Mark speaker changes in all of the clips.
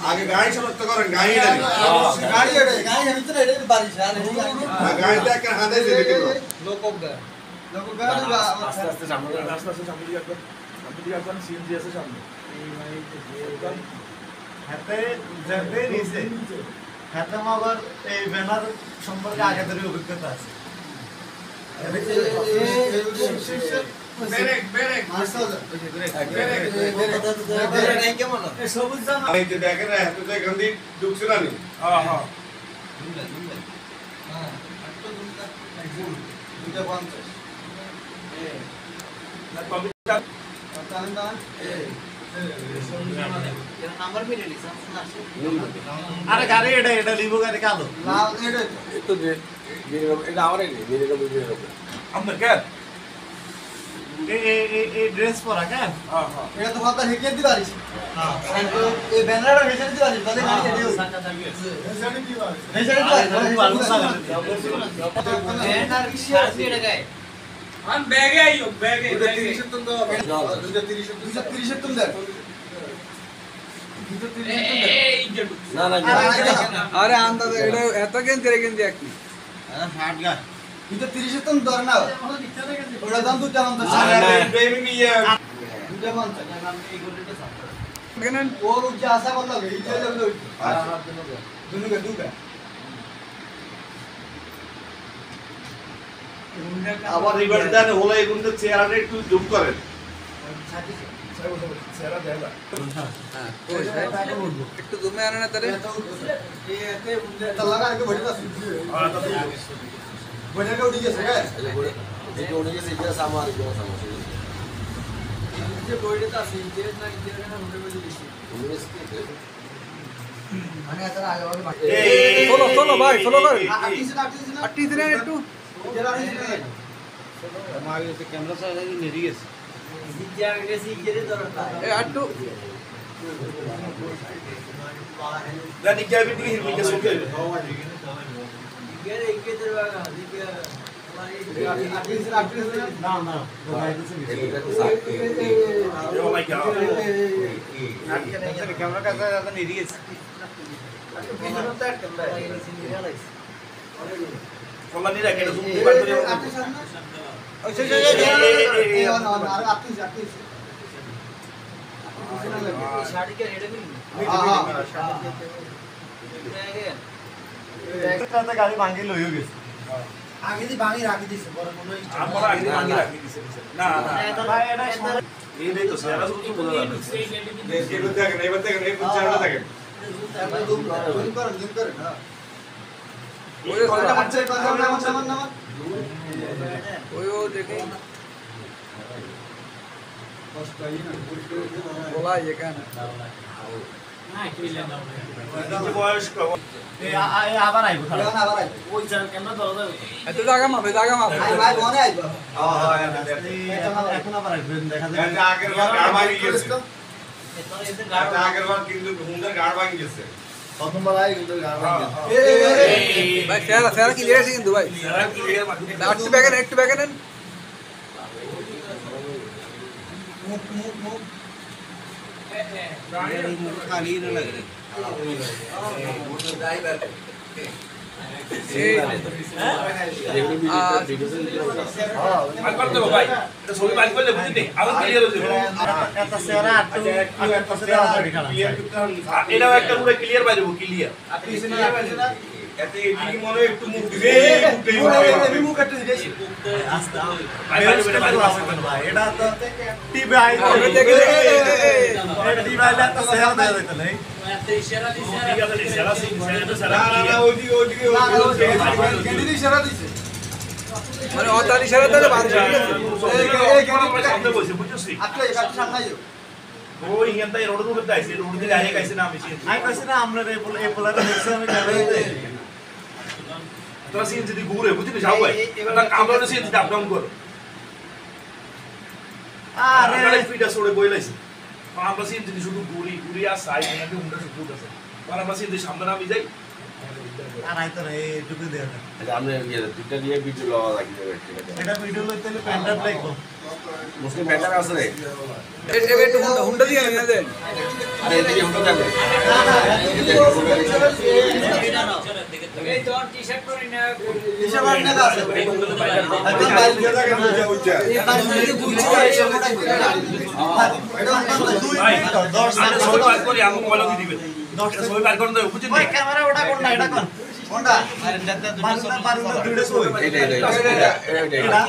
Speaker 1: আগে গাড়ি শনাক্ত করেন গাড়ি
Speaker 2: ভিতরে এটা বাড়ি স্যার
Speaker 1: গাড়িটা একটা হাতে দিয়ে দিল
Speaker 2: লোকক দা
Speaker 3: আস্তে আস্তে সামনে দিকে একদম সিএনজি আছে সামনে
Speaker 4: হাতে যাবে নিচে হাতে আবার এই ব্যানার সম্পর্কে আগে থেকে অভিজ্ঞতা আছে
Speaker 1: ব্রেক
Speaker 2: মার্শাল কেমন
Speaker 4: সবুজ জামা
Speaker 1: এই যে দেখেন এত যে গন্ধি ঢুকছে না নি
Speaker 3: হ্যাঁ হ্যাঁ
Speaker 2: দুটা 50
Speaker 3: কম্পিউটার
Speaker 2: নাম্বার মিলে লিখা
Speaker 4: আরে গাড়ি এটা লিবো গাড়ি কালো
Speaker 2: লাল এটা
Speaker 1: তো যে এটা আমারই নেই মেরে কবে
Speaker 3: আপনার কেন
Speaker 4: এই ড্রেস পরা কেন
Speaker 3: হ্যাঁ হ্যাঁ
Speaker 2: এটা তো কথা হেকে দিতে পারিস হ্যাঁ এই ব্যানারটা হেকে দিতে পারিস তাহলে গাড়ি হেকে দিও হেকে দিতে পারিস ব্যানার কি শেয়ার দিয়ে লাগায়
Speaker 5: हम बैगे आइयो बैगे
Speaker 1: 30 तुम দাও
Speaker 2: 230 এর তুমি দেখ 230
Speaker 1: না না
Speaker 5: अरे आंदा एडो एतो केन तेरे केन देख
Speaker 2: হাট গা 230 এর তুমি ধর না ওটা দাম দুটা দাম
Speaker 1: আরে বেবি মিয়া
Speaker 2: দুটা দাম নাম এই গোলটা সাথ
Speaker 5: केन
Speaker 2: ওর যা আশা করলো এই যে লাগলো দুনুকে দুটা
Speaker 1: আবার রিভার্স দেন হলো এগুলো চেয়ারে একটু জুম করেন
Speaker 3: সেরা দেবা
Speaker 5: একটু জুমে আনে না তারে
Speaker 2: তা লাগা আগে বড়টা আছে বড়টা উঠে গেছে গায়
Speaker 1: এটা উঠে গেছে এটা সামার
Speaker 2: যে বড়টা আছে যে না যে না উঠে বলে দিছি মানে এত আগে আগে
Speaker 5: চলো ভাই চলো কর
Speaker 2: আটিস
Speaker 5: আটি দিনে একটু
Speaker 2: জেলা আটিস
Speaker 4: মাগে সে ক্যামেরা সাইডে নেড়ি গেছে
Speaker 2: জিজ্ঞা গেছি গেরে দরটা
Speaker 5: এ আটু
Speaker 3: জানি কি আমি দিকে হিরমি কে সুকে
Speaker 2: গেরে একে দরবাগা জিজ্ঞা আটিস
Speaker 4: না না
Speaker 3: ও মাই গড
Speaker 4: ক্যামেরা কাছে যাতে নেড়ি গেছে
Speaker 3: ফলানি রাখে এটা জুম বার করে
Speaker 2: আটিস না
Speaker 5: ওই
Speaker 2: আটিস শাড়ি কে রেডি মিল
Speaker 4: একটা গাড়ি ভাঙি লইও গেছে
Speaker 2: আগে দি ভাঙি রাখি দিছে বড় কোনো
Speaker 3: আমরা আগে ভাঙি রাখি দিছে না না
Speaker 4: ভাই এটা
Speaker 3: এই দেই তো সেরা শুধু বলে দাও
Speaker 1: এগুলো দেখেন এবার দেখেন এই চেয়ারটা দেখেন
Speaker 2: জুম করেন হ্যাঁ
Speaker 5: ওই ওই ও দেখে বলা ये কেন
Speaker 3: নিজে বয়স কম
Speaker 4: এই আবার আইবো
Speaker 2: ওই ক্যামেরা ধরো
Speaker 5: এত জায়গা মাপে
Speaker 2: ভাই মনে আইবো
Speaker 4: এখন আবার আইবেন দেখা যায়
Speaker 1: এটা আগের বার গাড় ভাঙি গেছে এটা আগের বার কিন্তু হুন্ডার গাড় ভাঙি গেছে
Speaker 2: প্রথমবার আই কিন্তু গাড় ভাঙি
Speaker 5: ভাই সেরা ক্লিয়ার আছে কিন্তু ভাই
Speaker 3: সেরা ক্লিয়ার মাঝে
Speaker 5: একটু ব্যাগে নেন
Speaker 2: মুখ
Speaker 4: খালি না লাগে
Speaker 3: আর করতে হবে ভাই এটা ছবি বাইর করলে বুঝতে আরো ক্লিয়ার হয়ে যাবে
Speaker 4: একটা সেরা আর একটা সেরা
Speaker 1: ক্লিয়ার করতে হবে
Speaker 3: এটাও একটা পুরো ক্লিয়ার বাইরে ক্লিয়ার
Speaker 1: এতে এদিকে মনে একটু মুখ দিবে
Speaker 2: মুখ কাটতে দিয়েছি
Speaker 4: আস্তে
Speaker 3: ভাই বাইরে
Speaker 4: ভাই এটা তো টিভি আই
Speaker 5: দেখলে
Speaker 4: টিভি আইলে একটা সেরা দেয়া যাইতো না
Speaker 3: ঠিক আছে সেরা সিং সেরা
Speaker 1: না না
Speaker 3: ক্লিয়ার
Speaker 1: ওদিকে
Speaker 2: ক্যান্ডিডেট ইশারা দিছে
Speaker 5: মানে অতালি সেরা তাহলে বাড়ি
Speaker 3: সামনে বসে বুঝছিস
Speaker 2: আচ্ছা এটা সামনে যাও
Speaker 3: ওই এখানটায় রোড উপর যাইছে রোড দিয়ে ডাইরেক্ট আইছে না আমি
Speaker 4: আই কইছি না আমরা এই পোলারে দেখছি আমি ক্যামেরাতে
Speaker 3: তোরা সিন যদি ঘুরে বুঝছিস যাও ভাই এটা আমরা সিন যদি আপ ডাউন করো
Speaker 4: আরে
Speaker 3: আরে স্পিডটা সরে বই লাইছে আমরা সিন যদি শুধু ঘুরি আর সাইড এখানে হুন্ডা শুধু আছে আর আমরা সিন সামনে নামি যাই
Speaker 4: আর নাই তো এইটুকু দেওয়া যায়।
Speaker 1: আচ্ছা আমরা দুইটা দিয়ে ভিডিও লওয়া লাগবে
Speaker 4: এটা ভিডিও লইতে হলে প্যান ড্রাইভ লাগবে।
Speaker 1: মুসলিম ব্যাটার আছে রে
Speaker 5: একটু হুন্ডা দিয়ে নিয়ে দেন।
Speaker 1: আরে এদিকে হুন্ডা যাবে
Speaker 2: এই তোর টি-শার্ট পরে না টি-শার্ট পরে না আছে একদম বাইরে জায়গা বুঝা বুঝা এই বাইরে বুঝা এসে মোটাই
Speaker 3: ভাই 10 আমি ছবি বার করে আমি মোবাইল দিয়ে দিবেন 10টা ছবি বার করে দেব বুঝছেন
Speaker 4: ওই ক্যামেরা ওটা কোন না এটা কোন
Speaker 2: কোনটা
Speaker 4: বারুদা দুইটা ছবি
Speaker 1: এটা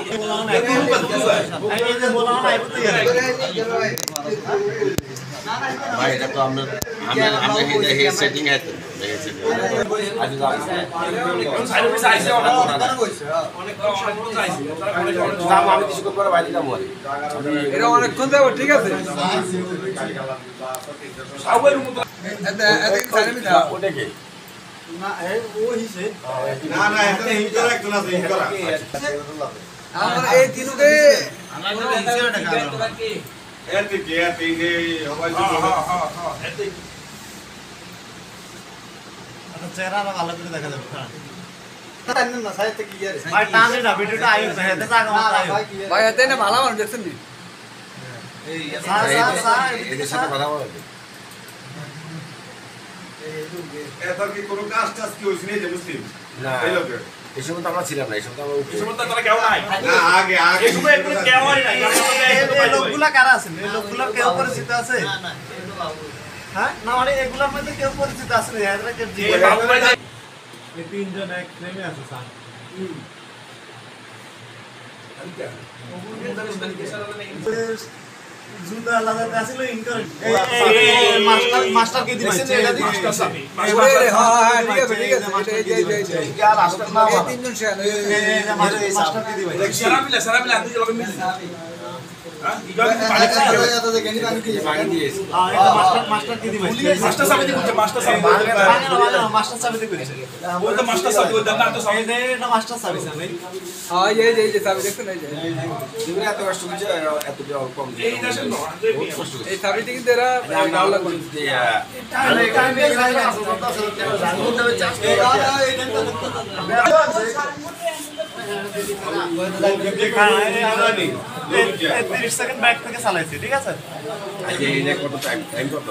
Speaker 4: এই যে বললাম না আইবো তো
Speaker 1: ভাই এটা তো আমরা হে সেটিং আছে আজ
Speaker 3: সাইড অফিসে আইছে অনেক
Speaker 2: অনেক
Speaker 3: আইছে
Speaker 1: দাম আমি কিছু করে বাইরে দাম হয়
Speaker 5: এটা অনেকক্ষণ যাবো, ঠিক আছে?
Speaker 3: সবাই রুম তো
Speaker 1: ওটা কি
Speaker 4: না ও হিসে
Speaker 1: না না এটা হিজরা একজন আছে হিজরা
Speaker 5: আমার এই তিনকে
Speaker 1: এর থেকে হবাই
Speaker 3: এতে
Speaker 4: আচ্ছা চেহারা ভালো করে দেখা যাবে
Speaker 2: টানেন না সাইড থেকে ইয়ার
Speaker 4: ভাই টানে না ভিডিওটা আইও হেতে জায়গা মত আইও
Speaker 5: ভাই এতে না ভালো মানুষ দেখছেন নি?
Speaker 2: এই
Speaker 1: এদের সাথে কথা বলবে
Speaker 6: এত কি কোনো কাজ টাজ কি হইছে যে মুসলিম
Speaker 1: না
Speaker 6: এই লোকের
Speaker 1: এই সময় তো আমরা ছিলাম না এই সময় তো আমরা
Speaker 3: এই সময় তো তারা কেউ নাই
Speaker 6: না আগে আগে
Speaker 3: এই সময় একটু কেউ হয় নাই
Speaker 4: এই লোকগুলা কারা আছেন এই লোকগুলার কেউ পরিচিত আছে
Speaker 2: না না এটা বাবু
Speaker 4: হ্যাঁ না মানে এগুলোর মধ্যে কেউ পরিচিত আছে না এরা কে
Speaker 3: এই বাবু ভাই
Speaker 4: এই তিনজন এক নেমে আছে স্যার জুতা লাগাতে আসলে ইনকারেক্ট এই মাস্টার কে দিবেন
Speaker 3: মাস্টার সাহেব
Speaker 5: হ্যাঁ ঠিক আছে, ঠিক আছে। এই তিনজন শেয়ার
Speaker 4: মাস্টার কে দিবেন
Speaker 3: সারা মিলে আপনি লগে মিলে হ্যাঁ ইগা
Speaker 1: বাকি দিয়েছি
Speaker 4: মাস্টার কে দিবেন
Speaker 3: মাস্টার সাহেব দিতে মাস্টার সাহেব
Speaker 4: মাস্টার সাহেব দিবেন
Speaker 3: ওই তো মাস্টার সাহেব ওই দাদা তো
Speaker 4: এই এটা মাস্টার সাহেব আছে
Speaker 5: হ্যাঁ এই যে সাবি দেখছেন এই যে
Speaker 1: তুমি এত কষ্ট করছো এত কম
Speaker 3: এই দেশের না
Speaker 1: বহুত কষ্ট করছো
Speaker 5: এই সাবিটি কিন্তু এরা ভালো লাগবে।
Speaker 4: এই 30 সেকেন্ড ব্যাক থেকে চালাইছি ঠিক আছে
Speaker 1: আজকে এই কত টাইম কত